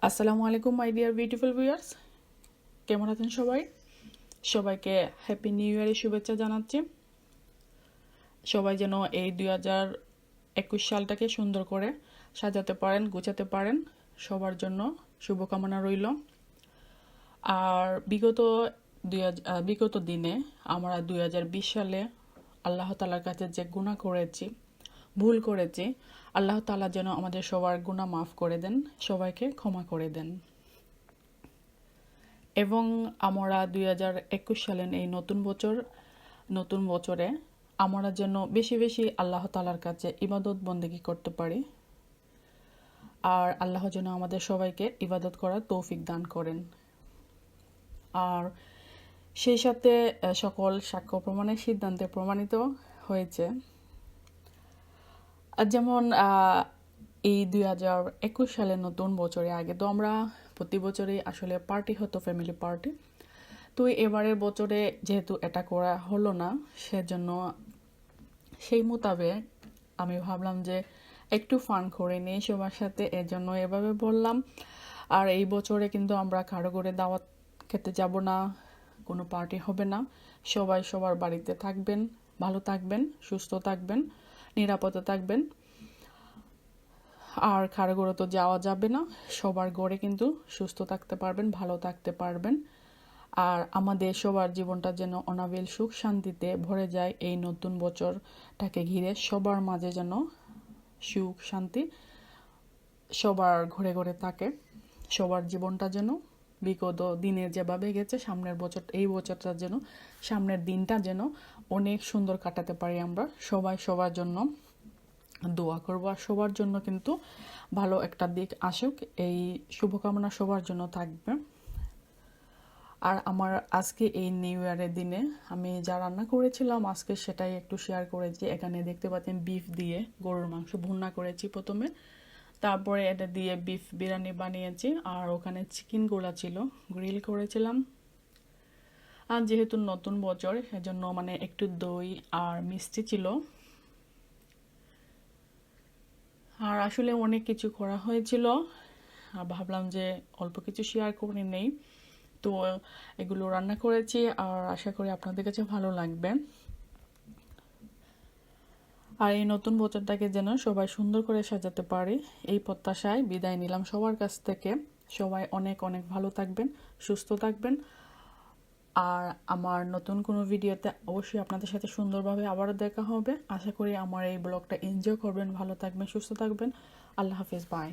আসসালামু আলাইকুম my dear beautiful viewers, কেমন আছেন সবাই? সবাইকে হ্যাপি নিউ ইয়ারের শুভেচ্ছা জানাচ্ছি। সবাই যেন এই 2021 সালটাকে সুন্দর করে সাজাতে পারেন, গোছাতে পারেন, সবার জন্য শুভকামনা রইল। আর বিগত দিনে আমরা 2020 সালে আল্লাহ তাআলার কাছে যে গুনাহ করেছি, ভুল করেছি, আল্লাহ তাআলা যেন আমাদের সবার গুনাহ মাফ করে দেন, সবাইকে ক্ষমা করে দেন। এবং আমরা 2021 সালের এই নতুন বছরে আমরা যেন বেশি বেশি আল্লাহ তাআলার কাছে ইবাদত বন্দেগী করতে পারি। আর আল্লাহ যেন আমাদের সবাইকে ইবাদত করার তৌফিক দান করেন। আর সেই সাথে সকল সাক্ষ্য প্রমাণের সিদ্ধান্তে প্রমাণিত হয়েছে। আর যেমন এই 2021 সালের নতুন বছরে আগে তো আমরা প্রতি বছরই আসলে পার্টি হতো, ফ্যামিলি পার্টি। তো এবারের বছরে যেহেতু এটা করা হলো না, সেজন্য সেই মোতাবেক আমি ভাবলাম যে একটু ফান করে নিই সবার সাথে, এজন্য এভাবে বললাম। আর এই বছরে কিন্তু আমরা কারো করে দাওয়াত খেতে যাব না, কোনো পার্টি হবে না। সবাই সবার বাড়িতে থাকবেন, ভালো থাকবেন, সুস্থ থাকবেন, নিরাপদে থাকবেন। আর কারো ঘরে তো যাওয়া যাবে না, সবার ঘরে কিন্তু সুস্থ থাকতে পারবেন, ভালো থাকতে পারবেন। আর আমাদের সবার জীবনটা যেন অনাবিল সুখ শান্তিতে ভরে যায় এই নতুন বছরটাকে ঘিরে। সবার মাঝে যেন সুখ শান্তি সবার ঘরে ঘরে থাকে। সবার জীবনটা যেন বিগত দিনে যেভাবে গেছে, এই বছরটা যেন, সামনের দিনটা যেন অনেক সুন্দর কাটাতে পারি আমরা। সবাই সবার জন্য দোয়া করবো। আর সবার জন্য কিন্তু ভালো একটা দিক আসুক, এই শুভকামনা সবার জন্য থাকবে। আর আমার আজকে এই নিউ ইয়ারের দিনে আমি যা রান্না করেছিলাম আজকে সেটাই একটু শেয়ার করেছি। এখানে দেখতে পাচ্ছেন বিফ দিয়ে গরুর মাংস ভুনা করেছি প্রথমে, তারপরে এটা দিয়ে বিফ বিরিয়ানি বানিয়েছি। আর ওখানে চিকেনগুলো ছিল, গ্রিল করেছিলাম। আর যেহেতু নতুন বছর সেজন্য মানে একটু দই আর মিষ্টি ছিল। আর আসলে অনেক কিছু করা হয়েছিল, আর ভাবলাম যে অল্প কিছু শেয়ার করে নেই। তো এগুলো রান্না করেছি, আর আশা করি আপনাদের কাছে ভালো লাগবে। আর এই নতুন বছরটাকে যেন সবাই সুন্দর করে সাজাতে পারি, এই প্রত্যাশায় বিদায় নিলাম সবার কাছ থেকে। সবাই অনেক অনেক ভালো থাকবেন, সুস্থ থাকবেন। আর আমার নতুন কোনো ভিডিওতে অবশ্যই আপনাদের সাথে সুন্দরভাবে আবারও দেখা হবে। আশা করি আমার এই ব্লগটা এনজয় করবেন, ভালো থাকবেন, সুস্থ থাকবেন। আল্লাহ হাফেজ, বাই।